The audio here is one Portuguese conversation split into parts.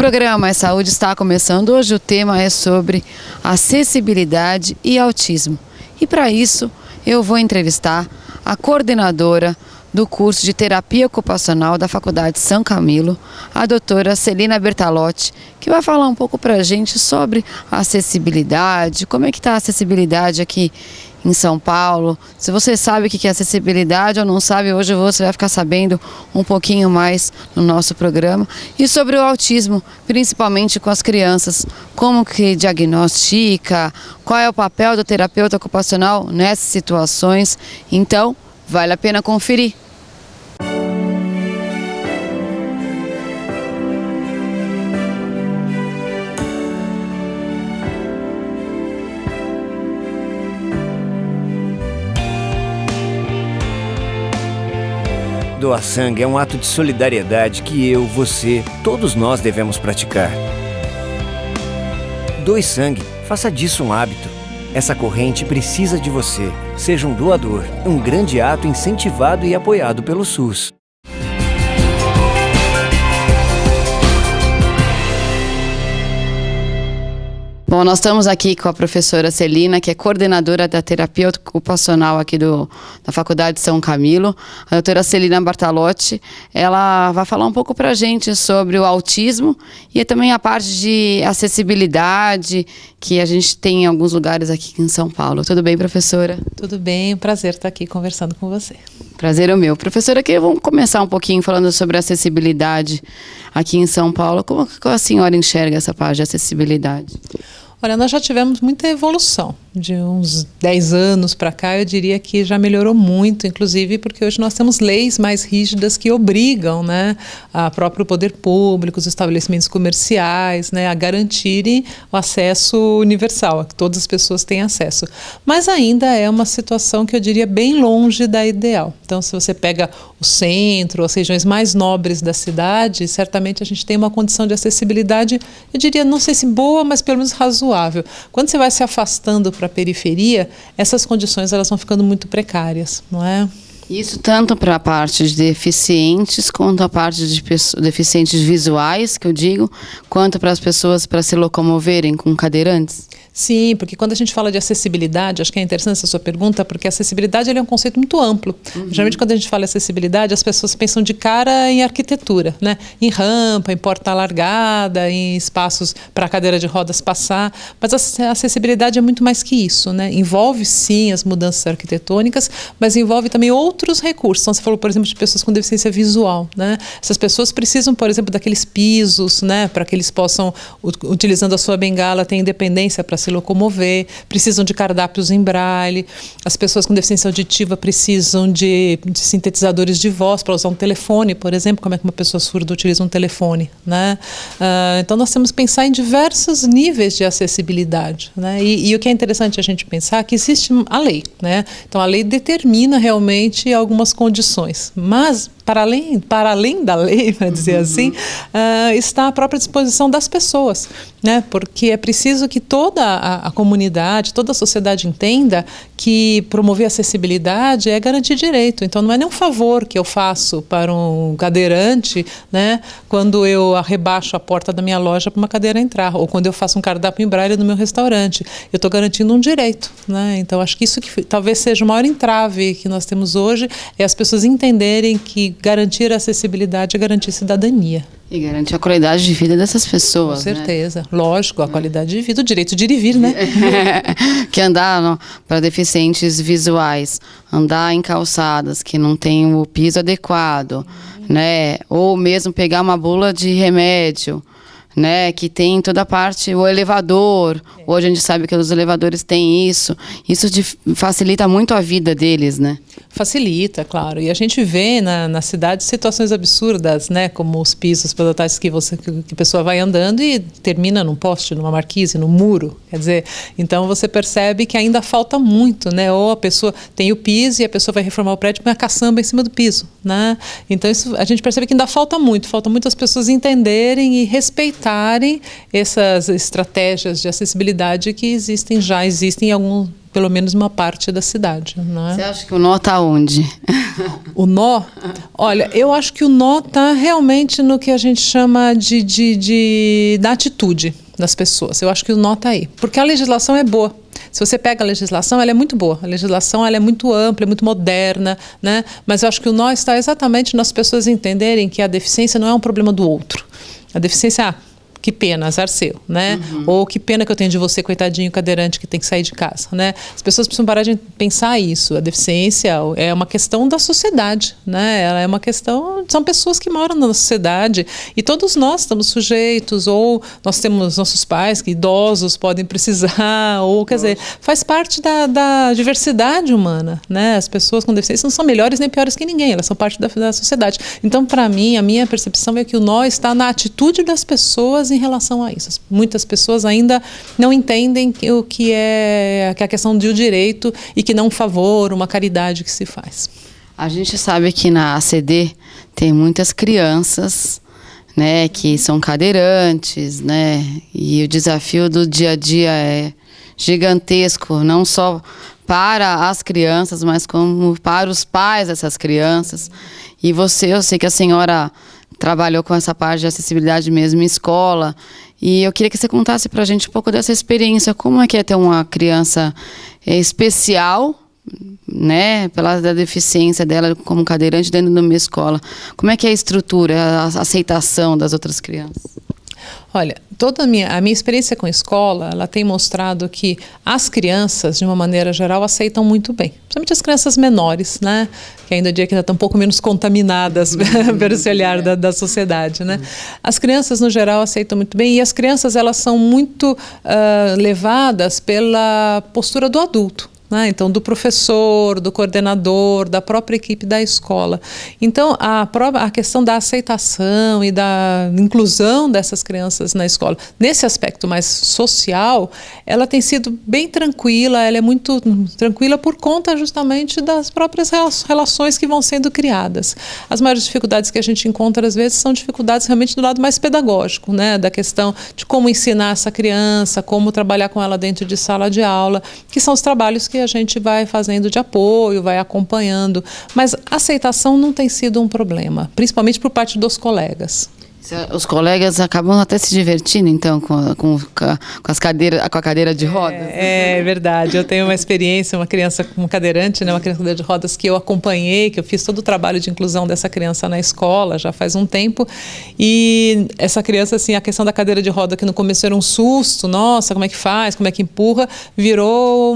programa Mais Saúde está começando. Hoje o tema é sobre acessibilidade e autismo. E para isso eu vou entrevistar a coordenadora do curso de terapia ocupacional da Faculdade São Camilo, a doutora Celina Bertalotti, que vai falar um pouco para a gente sobre a acessibilidade, como é que está a acessibilidade aqui em São Paulo. Se você sabe o que é acessibilidade ou não sabe, hoje você vai ficar sabendo um pouquinho mais no nosso programa. E sobre o autismo, principalmente com as crianças, como que diagnostica, qual é o papel do terapeuta ocupacional nessas situações. Então, vale a pena conferir. Doar sangue é um ato de solidariedade que eu, você, todos nós devemos praticar. Doe sangue, faça disso um hábito. Essa corrente precisa de você. Seja um doador, um grande ato incentivado e apoiado pelo SUS. Bom, nós estamos aqui com a professora Celina, que é coordenadora da terapia ocupacional aqui da Faculdade São Camilo. A doutora Celina Bertalotti, ela vai falar um pouco para a gente sobre o autismo e também a parte de acessibilidade que a gente tem em alguns lugares aqui em São Paulo. Tudo bem, professora? Tudo bem, um prazer estar aqui conversando com você. Prazer é o meu. Professora, vamos começar um pouquinho falando sobre acessibilidade aqui em São Paulo. Como a senhora enxerga essa parte de acessibilidade? Olha, nós já tivemos muita evolução. De uns 10 anos para cá, eu diria que já melhorou muito, inclusive porque hoje nós temos leis mais rígidas que obrigam, né, a próprio poder público, os estabelecimentos comerciais, né, a garantirem o acesso universal, a que todas as pessoas têm acesso. Mas ainda é uma situação que eu diria bem longe da ideal. Então, se você pega o centro, as regiões mais nobres da cidade, certamente a gente tem uma condição de acessibilidade, eu diria, não sei se boa, mas pelo menos razoável. Quando você vai se afastando para a periferia, essas condições elas vão ficando muito precárias, não é? Isso tanto para a parte de deficientes, quanto a parte de deficientes visuais, que eu digo, quanto para as pessoas para se locomoverem com cadeirantes? Sim, porque quando a gente fala de acessibilidade, acho que é interessante essa sua pergunta, porque a acessibilidade ele é um conceito muito amplo. Geralmente, quando a gente fala de acessibilidade, as pessoas pensam de cara em arquitetura, né? Em rampa, em porta alargada, em espaços para a cadeira de rodas passar. Mas a acessibilidade é muito mais que isso, né? Envolve, sim, as mudanças arquitetônicas, mas envolve também outros recursos. Então, você falou, por exemplo, de pessoas com deficiência visual, né? Essas pessoas precisam, por exemplo, daqueles pisos, né? Para que eles possam, utilizando a sua bengala, ter independência para se locomover, precisam de cardápios em braille, as pessoas com deficiência auditiva precisam de sintetizadores de voz para usar um telefone, por exemplo, como é que uma pessoa surda utiliza um telefone, né? Então nós temos que pensar em diversos níveis de acessibilidade, né? E o que é interessante a gente pensar é que existe a lei, né? Então a lei determina realmente algumas condições, mas para além da lei, para dizer assim, está a própria disposição das pessoas, né? Porque é preciso que toda a comunidade, toda a sociedade entenda que promover acessibilidade é garantir direito. Então não é nenhum favor que eu faço para um cadeirante, né? Quando eu arrebaixo a porta da minha loja para uma cadeira entrar, ou quando eu faço um cardápio em braille no meu restaurante. Eu estou garantindo um direito, né? Então acho que isso que talvez seja o maior entrave que nós temos hoje, é as pessoas entenderem que garantir a acessibilidade é garantir cidadania. E garantir a qualidade de vida dessas pessoas. Com certeza, né? Lógico, a qualidade de vida, o direito de ir e vir, né? Que andar para deficientes visuais, andar em calçadas que não tem o piso adequado, né? Ou mesmo pegar uma bula de remédio, né, que tem toda a parte, o elevador, hoje a gente sabe que os elevadores têm isso facilita muito a vida deles, né? Facilita, claro, e a gente vê na cidade situações absurdas, né, como os pisos pelotais que a pessoa vai andando e termina num poste, numa marquise, num muro, quer dizer, então você percebe que ainda falta muito, né, ou a pessoa tem o piso e a pessoa vai reformar o prédio com a caçamba em cima do piso, né, então isso, a gente percebe que ainda falta muito as pessoas entenderem e respeitarem adaptarem essas estratégias de acessibilidade que já existem em algum, pelo menos uma parte da cidade. Não é? Você acha que o nó está onde? O nó? Olha, eu acho que o nó está realmente no que a gente chama da atitude das pessoas. Eu acho que o nó está aí. Porque a legislação é boa. Se você pega a legislação, ela é muito boa. A legislação ela é muito ampla, é muito moderna, né? Mas eu acho que o nó está exatamente nas pessoas entenderem que a deficiência não é um problema do outro. A deficiência que pena, azar seu, né? Ou que pena que eu tenho de você, coitadinho, cadeirante, que tem que sair de casa, né? As pessoas precisam parar de pensar isso. A deficiência é uma questão da sociedade, né? Ela é uma questão... São pessoas que moram na sociedade e todos nós estamos sujeitos, ou nós temos nossos pais que idosos podem precisar, ou, quer dizer, faz parte da diversidade humana, né? As pessoas com deficiência não são melhores nem piores que ninguém, elas são parte da sociedade. Então, para mim, a minha percepção é que o nó está na atitude das pessoas em relação a isso. Muitas pessoas ainda não entendem o que é a questão de um direito e que não um favor, uma caridade que se faz. A gente sabe que na ACD tem muitas crianças, né, que são cadeirantes, né, e o desafio do dia a dia é gigantesco, não só para as crianças, mas como para os pais dessas crianças. E eu sei que a senhora trabalhou com essa parte de acessibilidade mesmo em escola, e eu queria que você contasse para a gente um pouco dessa experiência, como é que é ter uma criança especial, né, pela deficiência dela como cadeirante dentro de uma escola. Como é que é a estrutura, a aceitação das outras crianças? Olha, toda a minha experiência com a escola, ela tem mostrado que as crianças, de uma maneira geral, aceitam muito bem. Principalmente as crianças menores, né? Que ainda estão um pouco menos contaminadas pelo esse olhar da sociedade, né? As crianças, no geral, aceitam muito bem, e as crianças, elas são muito levadas pela postura do adulto. Então, do professor, do coordenador, da própria equipe da escola. Então, a questão da aceitação e da inclusão dessas crianças na escola, nesse aspecto mais social, ela tem sido bem tranquila, ela é muito tranquila por conta justamente das próprias relações que vão sendo criadas. As maiores dificuldades que a gente encontra, às vezes, são dificuldades realmente do lado mais pedagógico, né? Da questão de como ensinar essa criança, como trabalhar com ela dentro de sala de aula, que são os trabalhos que a gente vai fazendo de apoio, vai acompanhando, mas a aceitação não tem sido um problema, principalmente por parte dos colegas. Os colegas acabam até se divertindo, então, com a cadeira de rodas? É verdade. Eu tenho uma experiência, uma criança com cadeirante, né, uma criança com cadeira de rodas que eu acompanhei, que eu fiz todo o trabalho de inclusão dessa criança na escola, já faz um tempo. E essa criança, assim, a questão da cadeira de roda, que no começo era um susto, nossa, como é que faz, como é que empurra, virou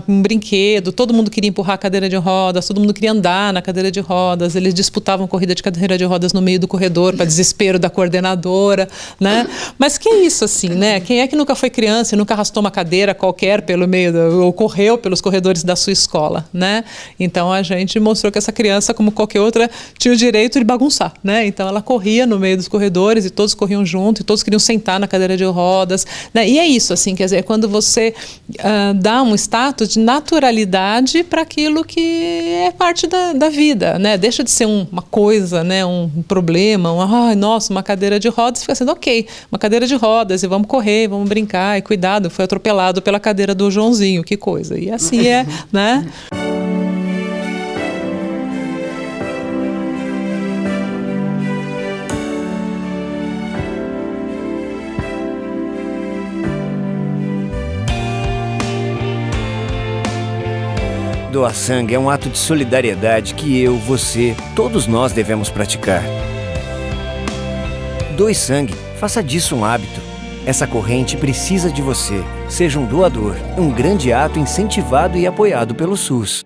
um brinquedo. Todo mundo queria empurrar a cadeira de rodas, todo mundo queria andar na cadeira de rodas. Eles disputavam corrida de cadeira de rodas no meio do corredor, para desespero da coordenadora, né? Mas que é isso, assim, né? Quem é que nunca foi criança e nunca arrastou uma cadeira qualquer pelo meio, ou correu pelos corredores da sua escola, né? Então a gente mostrou que essa criança, como qualquer outra, tinha o direito de bagunçar, né? Então ela corria no meio dos corredores e todos corriam junto e todos queriam sentar na cadeira de rodas, né? E é isso, assim, quer dizer, quando você dá um status de naturalidade para aquilo que é parte da vida, né? Deixa de ser uma coisa, né? Um problema, nossa, uma cadeira de rodas, fica sendo ok, uma cadeira de rodas, e vamos correr, vamos brincar, e cuidado, foi atropelado pela cadeira do Joãozinho, que coisa. E assim é, né? Doar sangue é um ato de solidariedade que eu, você, todos nós devemos praticar. Doe sangue, faça disso um hábito. Essa corrente precisa de você. Seja um doador, um grande ato incentivado e apoiado pelo SUS.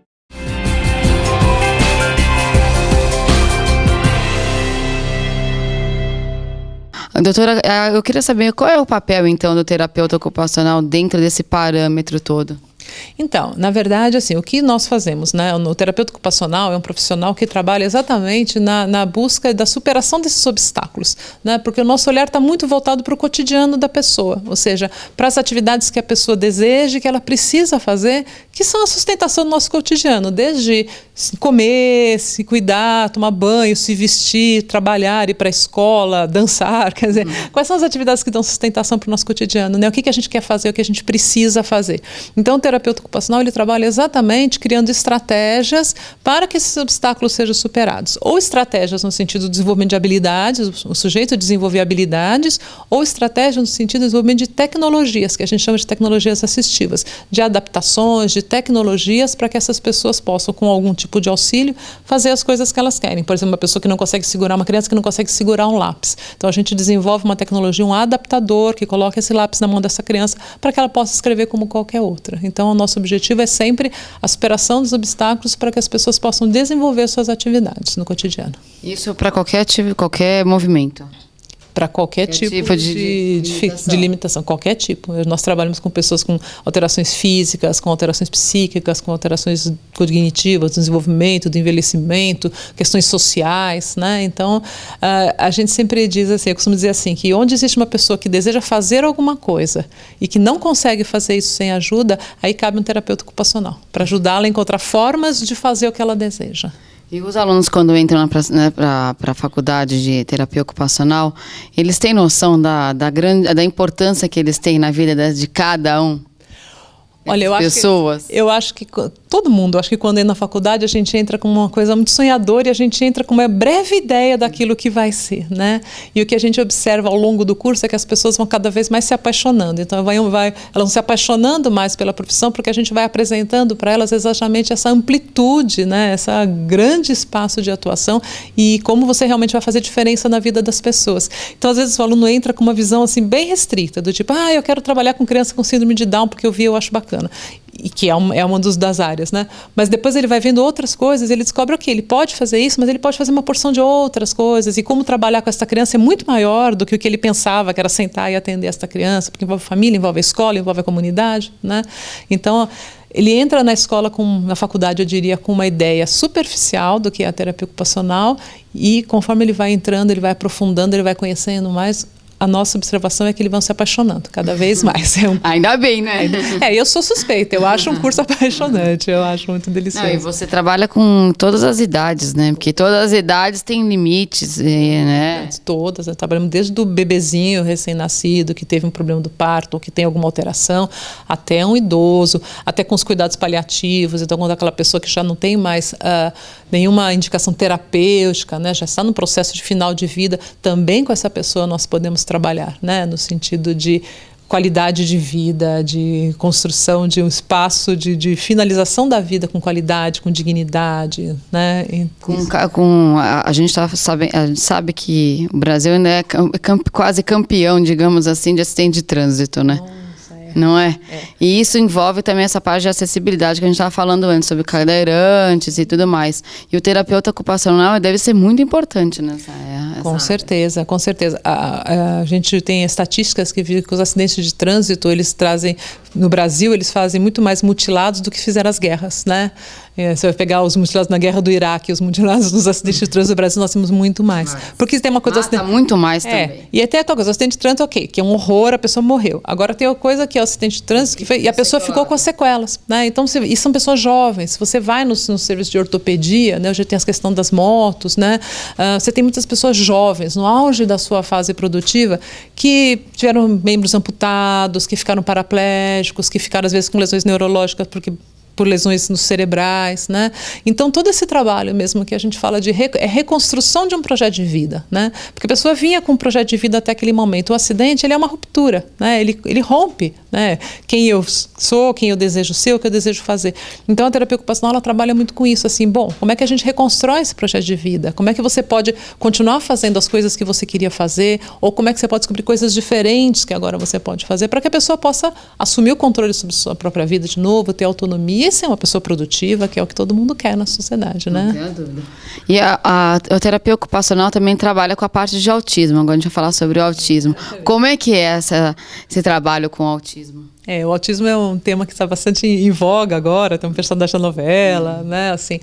Doutora, eu queria saber qual é o papel, então, do terapeuta ocupacional dentro desse parâmetro todo? Então, na verdade, assim, o que nós fazemos, né? O terapeuta ocupacional é um profissional que trabalha exatamente na busca da superação desses obstáculos, né? Porque o nosso olhar está muito voltado para o cotidiano da pessoa, ou seja, para as atividades que a pessoa deseja, que ela precisa fazer, que são a sustentação do nosso cotidiano, desde comer, se cuidar, tomar banho, se vestir, trabalhar, ir para a escola, dançar, quer dizer, quais são as atividades que dão sustentação para o nosso cotidiano, né? O que a gente quer fazer, o que a gente precisa fazer. Então, o terapeuta ocupacional, ele trabalha exatamente criando estratégias para que esses obstáculos sejam superados. Ou estratégias no sentido do desenvolvimento de habilidades, o sujeito desenvolver habilidades, ou estratégias no sentido do desenvolvimento de tecnologias, que a gente chama de tecnologias assistivas, de adaptações, de tecnologias para que essas pessoas possam, com algum tipo de auxílio, fazer as coisas que elas querem. Por exemplo, uma pessoa que não consegue segurar, uma criança que não consegue segurar um lápis. Então, a gente desenvolve uma tecnologia, um adaptador que coloca esse lápis na mão dessa criança para que ela possa escrever como qualquer outra. Então, o nosso objetivo é sempre a superação dos obstáculos para que as pessoas possam desenvolver suas atividades no cotidiano. Isso para qualquer movimento? Para qualquer tipo de limitação, qualquer tipo. Nós trabalhamos com pessoas com alterações físicas, com alterações psíquicas, com alterações cognitivas, do desenvolvimento, do envelhecimento, questões sociais, né? Então, a gente sempre diz assim, eu costumo dizer assim, que onde existe uma pessoa que deseja fazer alguma coisa e que não consegue fazer isso sem ajuda, aí cabe um terapeuta ocupacional, para ajudá-la a encontrar formas de fazer o que ela deseja. E os alunos, quando entram para a faculdade de terapia ocupacional, eles têm noção da importância que eles têm na vida de cada um? Olha, eu acho que todo mundo, acho que quando entra na faculdade a gente entra com uma coisa muito sonhadora e a gente entra com uma breve ideia daquilo que vai ser, né? E o que a gente observa ao longo do curso é que as pessoas vão cada vez mais se apaixonando. Então elas vão se apaixonando mais pela profissão porque a gente vai apresentando para elas exatamente essa amplitude, né? Essa grande espaço de atuação e como você realmente vai fazer diferença na vida das pessoas. Então, às vezes o aluno entra com uma visão assim bem restrita, do tipo, eu quero trabalhar com criança com síndrome de Down porque eu acho bacana. E que é uma das áreas, né? Mas depois ele vai vendo outras coisas, ele descobre ele pode fazer isso, mas ele pode fazer uma porção de outras coisas, e como trabalhar com essa criança é muito maior do que o que ele pensava, que era sentar e atender essa criança, porque envolve família, envolve a escola, envolve a comunidade, né? Então, ele entra na escola, na faculdade, eu diria, com uma ideia superficial do que é a terapia ocupacional, e conforme ele vai entrando, ele vai aprofundando, ele vai conhecendo mais. A nossa observação é que eles vão se apaixonando cada vez mais. Ainda bem, né? Eu sou suspeita, eu acho um curso apaixonante, eu acho muito delicioso. E você trabalha com todas as idades, né? Porque todas as idades têm limites, né? Todas, trabalhamos desde o bebezinho recém-nascido, que teve um problema do parto, ou que tem alguma alteração, até um idoso, até com os cuidados paliativos, então quando aquela pessoa que já não tem mais nenhuma indicação terapêutica, né? Já está no processo de final de vida, também com essa pessoa nós podemos trabalhar, né, no sentido de qualidade de vida, de construção de um espaço de finalização da vida com qualidade, com dignidade, né? A gente sabe que o Brasil ainda é quase campeão, digamos assim, de acidente de trânsito, né? Não é? E isso envolve também essa parte de acessibilidade que a gente estava falando antes, sobre cadeirantes e tudo mais. E o terapeuta ocupacional deve ser muito importante nessa área. Com certeza, com certeza. A gente tem estatísticas que dizem que os acidentes de trânsito, eles trazem, no Brasil, eles fazem muito mais mutilados do que fizeram as guerras, né? Você vai pegar os mutilados na guerra do Iraque, os mutilados nos acidentes de trânsito do Brasil, nós temos muito mais. Porque tem uma coisa... muito mais também. E até aquela coisa, o acidente de trânsito, que é um horror, a pessoa morreu. Agora tem uma coisa que é o acidente de trânsito, e a pessoa ficou com as sequelas, né? Então, e são pessoas jovens. Se você vai no serviço de ortopedia, né? Hoje tem as questões das motos, né? Você tem muitas pessoas jovens, no auge da sua fase produtiva, que tiveram membros amputados, que ficaram paraplégicos, que ficaram, às vezes, com lesões neurológicas, por lesões nos cerebrais, né? Então, todo esse trabalho mesmo que a gente fala de reconstrução de um projeto de vida, né? Porque a pessoa vinha com um projeto de vida até aquele momento. O acidente, ele é uma ruptura, né? Ele rompe, né? Quem eu sou, quem eu desejo ser, o que eu desejo fazer. Então, a terapia ocupacional, ela trabalha muito com isso, assim, como é que a gente reconstrói esse projeto de vida? Como é que você pode continuar fazendo as coisas que você queria fazer? Ou como é que você pode descobrir coisas diferentes que agora você pode fazer para que a pessoa possa assumir o controle sobre sua própria vida de novo, ter autonomia e ser uma pessoa produtiva, que é o que todo mundo quer na sociedade, né? Não tenho dúvida. E a terapia ocupacional também trabalha com a parte de autismo. Agora a gente vai falar sobre o autismo. Como é que é esse trabalho com o autismo? O autismo é um tema que está bastante em voga agora, tem um personagem da novela, né, assim.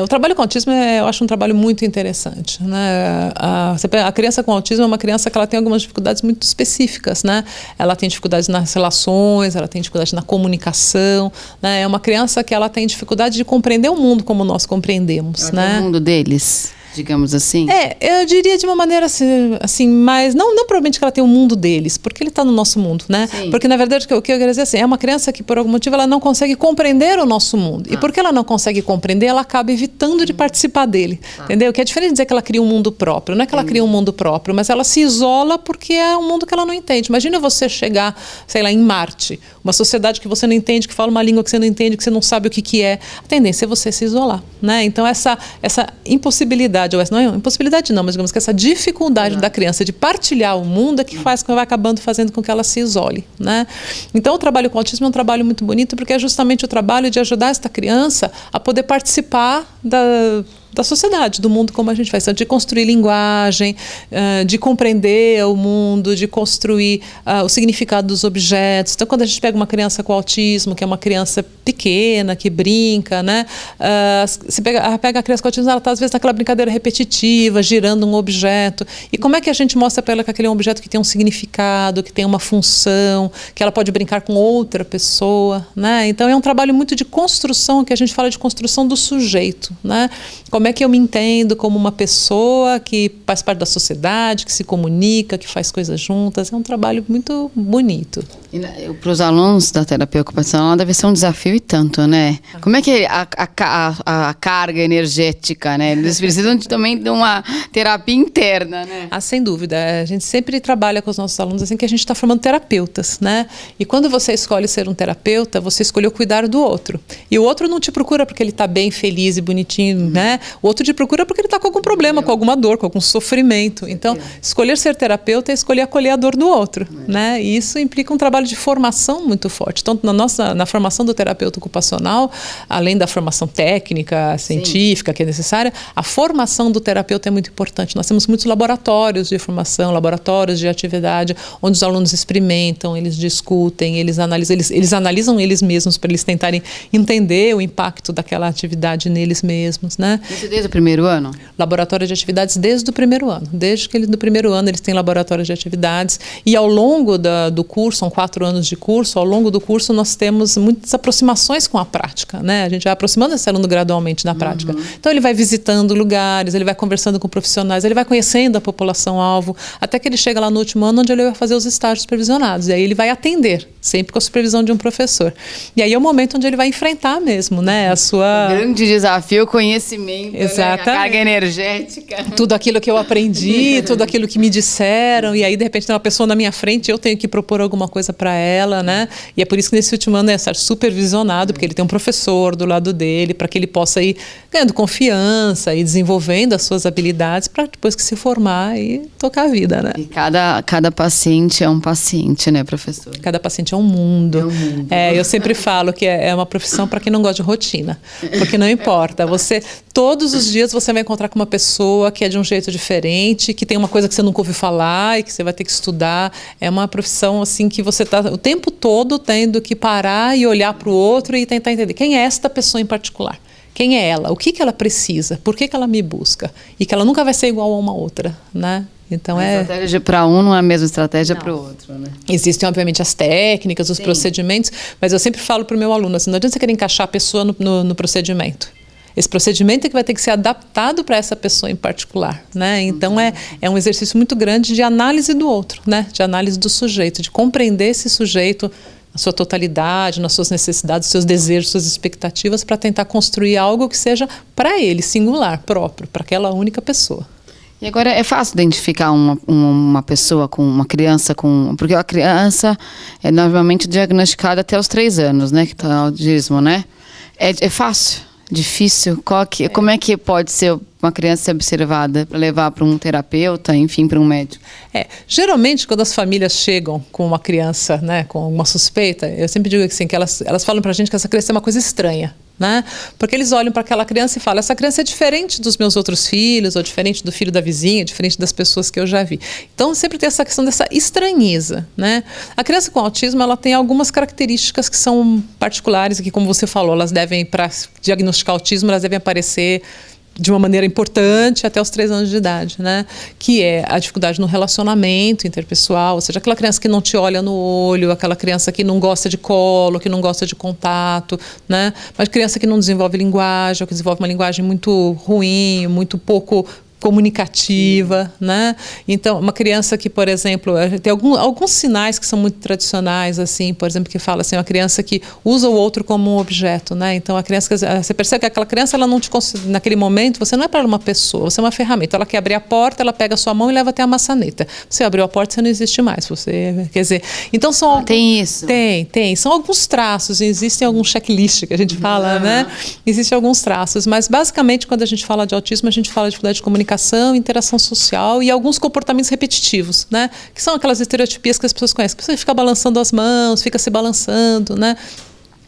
O trabalho com autismo, eu acho um trabalho muito interessante, né. A criança com autismo é uma criança que ela tem algumas dificuldades muito específicas, né. Ela tem dificuldades nas relações, ela tem dificuldade na comunicação, né. É uma criança criança que ela tem dificuldade de compreender o mundo como nós compreendemos, né? O mundo deles, digamos assim. Eu diria de uma maneira assim, mas não provavelmente que ela tem o mundo deles, porque ele está no nosso mundo, né? Sim. Porque na verdade o que eu quero dizer assim, é uma criança que por algum motivo ela não consegue compreender o nosso mundo. E porque ela não consegue compreender, ela acaba evitando de participar dele, entendeu? Que é diferente de dizer que ela cria um mundo próprio, não é que ela cria um mundo próprio, mas ela se isola porque é um mundo que ela não entende. Imagina você chegar, sei lá, em Marte, uma sociedade que você não entende, que fala uma língua que você não entende, que você não sabe o que é. A tendência é você se isolar, né? Então essa impossibilidade, não é impossibilidade não, mas digamos que essa dificuldade da criança de partilhar o mundo é que vai acabando fazendo com que ela se isole, né? Então o trabalho com autismo é um trabalho muito bonito porque é justamente o trabalho de ajudar esta criança a poder participar da sociedade, do mundo como a gente faz, então, de construir linguagem, de compreender o mundo, de construir o significado dos objetos. Então, quando a gente pega uma criança com autismo, que é uma criança pequena, que brinca, né? Você pega a criança com autismo, ela está às vezes naquela brincadeira repetitiva, girando um objeto. E como é que a gente mostra para ela que aquele é um objeto que tem um significado, que tem uma função, que ela pode brincar com outra pessoa, né? Então, é um trabalho muito de construção, que a gente fala de construção do sujeito, né? Como é que eu me entendo como uma pessoa que faz parte da sociedade, que se comunica, que faz coisas juntas. É um trabalho muito bonito. Para os alunos da terapia ocupacional deve ser um desafio e tanto, né? Como é que é a carga energética, né? Eles precisam também de uma terapia interna, né? Sem dúvida. A gente sempre trabalha com os nossos alunos assim que a gente está formando terapeutas, né? E quando você escolhe ser um terapeuta, você escolheu cuidar do outro. E o outro não te procura porque ele está bem, feliz e bonitinho, né? O outro te procura porque ele está com algum problema, com alguma dor, com algum sofrimento. Então, escolher ser terapeuta é escolher acolher a dor do outro, né? E isso implica um trabalho de formação muito forte. Então, na formação do terapeuta ocupacional, além da formação técnica, científica, que é necessária, a formação do terapeuta é muito importante. Nós temos muitos laboratórios de formação, laboratórios de atividade, onde os alunos experimentam, eles discutem, eles analisam eles mesmos para eles tentarem entender o impacto daquela atividade neles mesmos, né? Isso desde o primeiro ano? Laboratório de atividades desde o primeiro ano. Desde que do primeiro ano eles têm laboratório de atividades e ao longo do curso, são 4 anos de curso, ao longo do curso nós temos muitas aproximações com a prática, né? A gente vai aproximando esse aluno gradualmente da prática. Então ele vai visitando lugares, ele vai conversando com profissionais, ele vai conhecendo a população-alvo, até que ele chega lá no último ano onde ele vai fazer os estágios supervisionados. E aí ele vai atender, sempre com a supervisão de um professor. E aí é o momento onde ele vai enfrentar mesmo, né? A sua... grande desafio, conhecimento, exatamente, né? A carga energética. Tudo aquilo que eu aprendi, tudo aquilo que me disseram, e aí de repente tem uma pessoa na minha frente, eu tenho que propor alguma coisa para ela, né? E é por isso que nesse último ano é estar supervisionado, porque ele tem um professor do lado dele, para que ele possa ir ganhando confiança e desenvolvendo as suas habilidades para depois que se formar e tocar a vida, né? E cada paciente é um paciente, né, professor? Cada paciente é um mundo. É um mundo. Eu sempre falo que é uma profissão para quem não gosta de rotina, porque não importa, todos os dias você vai encontrar com uma pessoa que é de um jeito diferente, que tem uma coisa que você nunca ouviu falar e que você vai ter que estudar. É uma profissão assim que você está o tempo todo tendo que parar e olhar para o outro e tentar entender quem é esta pessoa em particular. Quem é ela? O que ela precisa? Por que ela me busca? E que ela nunca vai ser igual a uma outra, né? Então a estratégia para um não é a mesma estratégia para o outro, né? Existem, obviamente, as técnicas, os procedimentos, mas eu sempre falo para o meu aluno assim, não adianta você querer encaixar a pessoa no procedimento. Esse procedimento é que vai ter que ser adaptado para essa pessoa em particular, né? Então é um exercício muito grande de análise do outro, né? De análise do sujeito, de compreender esse sujeito na sua totalidade, nas suas necessidades, seus desejos, suas expectativas, para tentar construir algo que seja para ele, singular, próprio, para aquela única pessoa. E agora é fácil identificar uma pessoa com uma criança com... Porque a criança é normalmente diagnosticada até os 3 anos, né? Que tá autismo, né? É fácil? Difícil? Como é que pode ser uma criança ser observada para levar para um terapeuta, enfim, para um médico? Geralmente, quando as famílias chegam com uma criança, né, com uma suspeita, eu sempre digo assim, que elas falam para a gente que essa criança é uma coisa estranha. Né? Porque eles olham para aquela criança e falam, essa criança é diferente dos meus outros filhos, ou diferente do filho da vizinha, diferente das pessoas que eu já vi. Então sempre tem essa questão dessa estranheza, né? A criança com autismo, ela tem algumas características que são particulares e que, como você falou, elas devem, para diagnosticar autismo, elas devem aparecer de uma maneira importante até os 3 anos de idade, né? Que é a dificuldade no relacionamento interpessoal, ou seja, aquela criança que não te olha no olho, aquela criança que não gosta de colo, que não gosta de contato, né? Mas criança que não desenvolve linguagem, ou que desenvolve uma linguagem muito ruim, muito pouco comunicativa, né? Então, uma criança que, por exemplo, tem alguns sinais que são muito tradicionais, assim, por exemplo, que fala assim, uma criança que usa o outro como um objeto, né? Então, a criança, você percebe que aquela criança, ela não te considera, naquele momento, você não é para ela uma pessoa, você é uma ferramenta. Ela quer abrir a porta, ela pega a sua mão e leva até a maçaneta. Você abriu a porta, você não existe mais. Você, quer dizer, então são tem isso? Tem. São alguns traços, existem alguns checklists que a gente fala, né? Existem alguns traços, mas basicamente, quando a gente fala de autismo, a gente fala de dificuldade de comunicação, interação social e alguns comportamentos repetitivos, né? Que são aquelas estereotipias que as pessoas conhecem. Você fica balançando as mãos, fica se balançando, né?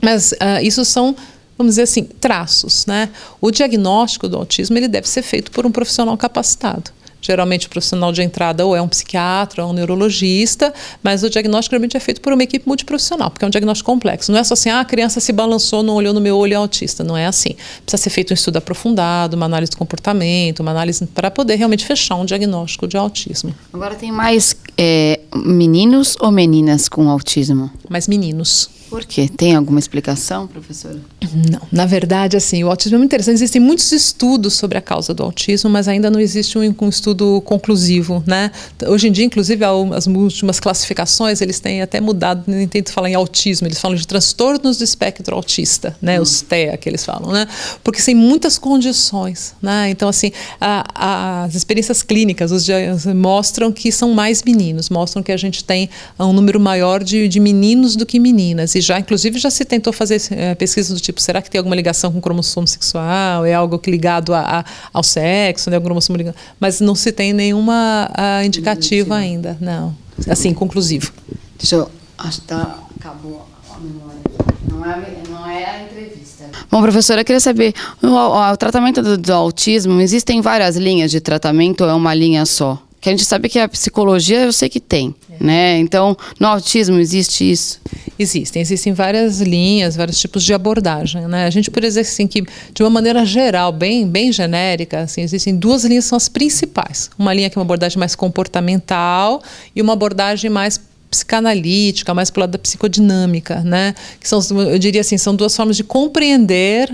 Mas isso são, vamos dizer assim, traços, né? O diagnóstico do autismo, ele deve ser feito por um profissional capacitado. Geralmente o profissional de entrada ou é um psiquiatra ou um neurologista, mas o diagnóstico geralmente é feito por uma equipe multiprofissional, porque é um diagnóstico complexo. Não é só assim, a criança se balançou, não olhou no meu olho, é autista. Não é assim. Precisa ser feito um estudo aprofundado, uma análise de comportamento, uma análise para poder realmente fechar um diagnóstico de autismo. Agora tem mais meninos ou meninas com autismo? Mais meninos. Por quê? Tem alguma explicação, professora? Não, na verdade, assim, o autismo é muito interessante. Existem muitos estudos sobre a causa do autismo, mas ainda não existe um estudo conclusivo, né? Hoje em dia, inclusive, as últimas classificações, eles têm até mudado, nem tento falar em autismo, eles falam de transtornos do espectro autista, né? Os TEA que eles falam, né? Porque tem muitas condições, né? Então, assim, as experiências clínicas mostram que são mais meninos, mostram que a gente tem um número maior de meninos do que meninas. E inclusive, já se tentou fazer pesquisas do tipo, será que tem alguma ligação com o cromossomo sexual? É algo que ligado ao sexo, né? O cromossomo ligado, mas não se tem nenhuma indicativa ainda, não. Assim, conclusivo. Deixa eu... Acho que acabou a memória. Não é a entrevista. Bom, professora, eu queria saber, o tratamento do autismo, existem várias linhas de tratamento ou é uma linha só? Que a gente sabe que a psicologia, eu sei que tem, né? Então, no autismo existe isso? Existem várias linhas, vários tipos de abordagem, né? A gente pode dizer assim que, de uma maneira geral, bem genérica, assim, existem 2 linhas que são as principais. Uma linha que é uma abordagem mais comportamental e uma abordagem mais psicanalítica, mais para o lado da psicodinâmica, né? Que são, eu diria assim, são 2 formas de compreender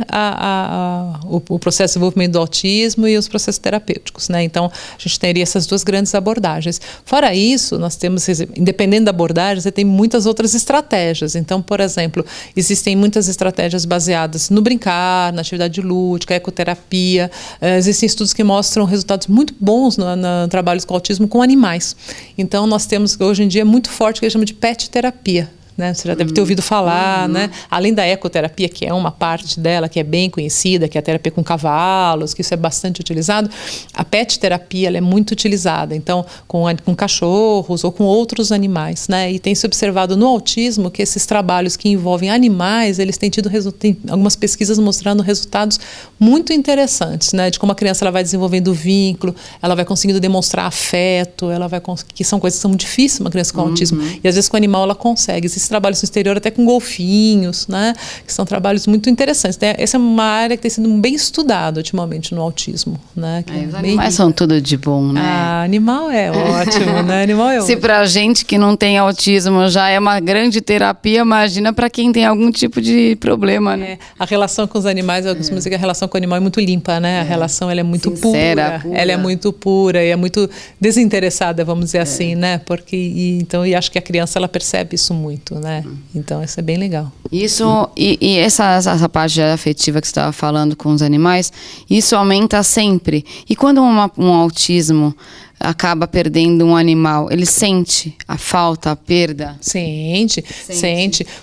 o processo de desenvolvimento do autismo e os processos terapêuticos, né? Então, a gente teria essas 2 grandes abordagens. Fora isso, nós temos, independente da abordagem, você tem muitas outras estratégias. Então, por exemplo, existem muitas estratégias baseadas no brincar, na atividade lúdica, ecoterapia. Existem estudos que mostram resultados muito bons no trabalhos com autismo com animais. Então, nós temos, hoje em dia, muito forte que eles chamam de pet terapia. Né? Você já deve ter ouvido falar, né? Além da ecoterapia, que é uma parte dela que é bem conhecida, que é a terapia com cavalos, que isso é bastante utilizado, a pet terapia ela é muito utilizada, então com cachorros ou com outros animais, né? E tem se observado no autismo que esses trabalhos que envolvem animais, eles têm tido tem algumas pesquisas mostrando resultados muito interessantes, né? De como a criança ela vai desenvolvendo vínculo, ela vai conseguindo demonstrar afeto, que são coisas que são muito difíceis uma criança com autismo, e às vezes com o animal ela consegue. Esses trabalhos no exterior até com golfinhos, né? Que são trabalhos muito interessantes. Essa é uma área que tem sido bem estudada ultimamente no autismo, né? Os animais são tudo de bom, né? Animal é ótimo, né? Animal é ótimo. Se pra gente que não tem autismo já é uma grande terapia, imagina para quem tem algum tipo de problema, né? A relação com os animais, eu costumo dizer que a relação com o animal é muito limpa, né? A relação ela é muito sincera, pura. Ela é muito pura e é muito desinteressada, vamos dizer assim, né? Porque então e acho que a criança ela percebe isso muito, né? Então isso é bem legal. Isso e essa parte afetiva que você estava falando com os animais, isso aumenta sempre. E quando um autismo acaba perdendo um animal, ele sente a falta, a perda? Sente.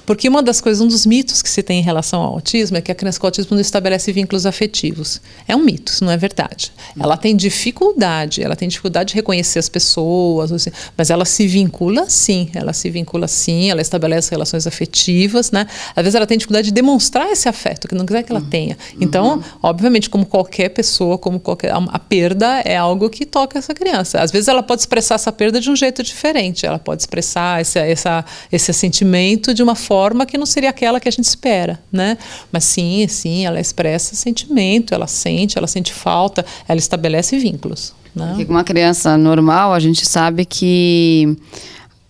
Porque um dos mitos que se tem em relação ao autismo é que a criança com autismo não estabelece vínculos afetivos. É um mito, isso não é verdade. Ela tem dificuldade de reconhecer as pessoas, assim, mas ela se vincula sim, ela estabelece relações afetivas, né? Às vezes ela tem dificuldade de demonstrar esse afeto, que não quiser que ela tenha. Então, obviamente, como qualquer pessoa, a perda é algo que toca essa criança. criança. Às vezes ela pode expressar essa perda de um jeito diferente, ela pode expressar esse sentimento de uma forma que não seria aquela que a gente espera, né? Mas sim, ela expressa sentimento, ela sente falta, ela estabelece vínculos. Porque com uma criança normal, a gente sabe que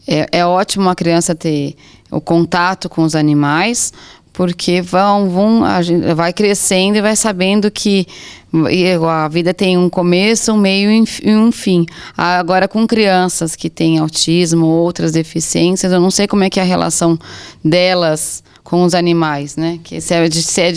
é ótimo uma criança ter o contato com os animais, porque a gente vai crescendo e vai sabendo que a vida tem um começo, um meio e um fim. Agora, com crianças que têm autismo ou outras deficiências, eu não sei como é que é a relação delas com os animais, né? Que se é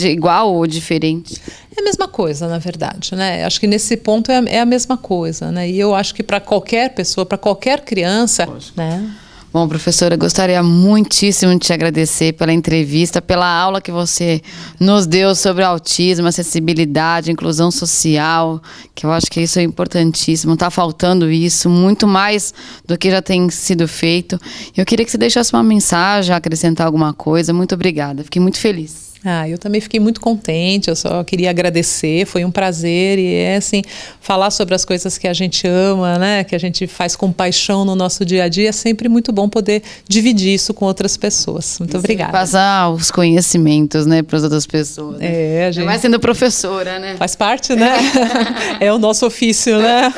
igual ou diferente. É a mesma coisa, na verdade, né? Acho que nesse ponto é a mesma coisa, né? E eu acho que para qualquer pessoa, para qualquer criança, né? Bom, professora, gostaria muitíssimo de te agradecer pela entrevista, pela aula que você nos deu sobre autismo, acessibilidade, inclusão social, que eu acho que isso é importantíssimo. Está faltando isso, muito mais do que já tem sido feito. Eu queria que você deixasse uma mensagem, acrescentar alguma coisa. Muito obrigada, fiquei muito feliz. Eu também fiquei muito contente, eu só queria agradecer, foi um prazer e assim, falar sobre as coisas que a gente ama, né, que a gente faz com paixão no nosso dia a dia, é sempre muito bom poder dividir isso com outras pessoas. Muito obrigada. Passar os conhecimentos, né, para as outras pessoas. Né? A gente vai sendo professora, né? Faz parte, né? É o nosso ofício, né?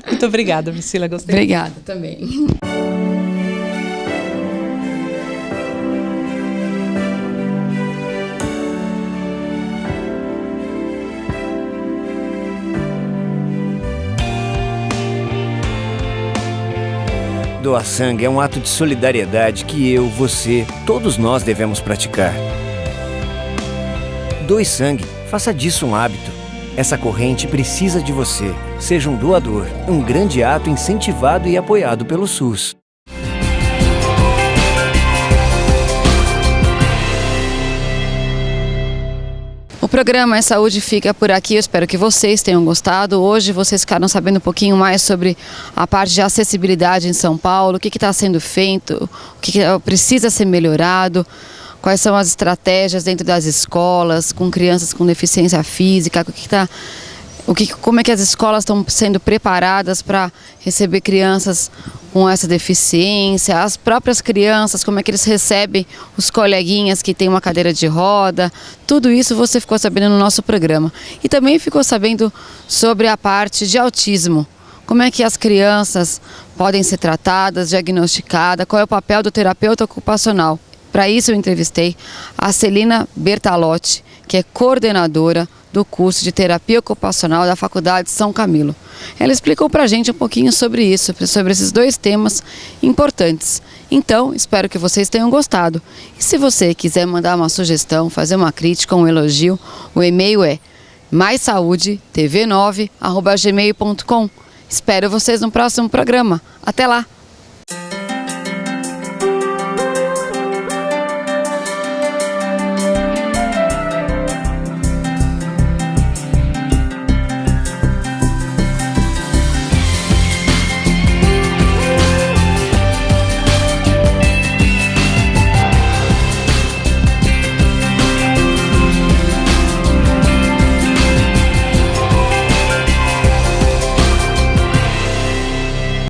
Muito obrigada, Priscila, gostei. Obrigada também. Doar sangue é um ato de solidariedade que eu, você, todos nós devemos praticar. Doe sangue, faça disso um hábito. Essa corrente precisa de você. Seja um doador, um grande ato incentivado e apoiado pelo SUS. O programa É Saúde fica por aqui, eu espero que vocês tenham gostado. Hoje vocês ficaram sabendo um pouquinho mais sobre a parte de acessibilidade em São Paulo, o que está sendo feito, o que precisa ser melhorado, quais são as estratégias dentro das escolas, com crianças com deficiência física, como é que as escolas estão sendo preparadas para receber crianças com essa deficiência, as próprias crianças, como é que eles recebem os coleguinhas que têm uma cadeira de roda, tudo isso você ficou sabendo no nosso programa. E também ficou sabendo sobre a parte de autismo, como é que as crianças podem ser tratadas, diagnosticadas, qual é o papel do terapeuta ocupacional. Para isso eu entrevistei a Celina Bertalotti, que é coordenadora do curso de terapia ocupacional da Faculdade São Camilo. Ela explicou para a gente um pouquinho sobre isso, sobre esses dois temas importantes. Então, espero que vocês tenham gostado. E se você quiser mandar uma sugestão, fazer uma crítica, um elogio, o e-mail é maissaudetv9@gmail.com. Espero vocês no próximo programa. Até lá!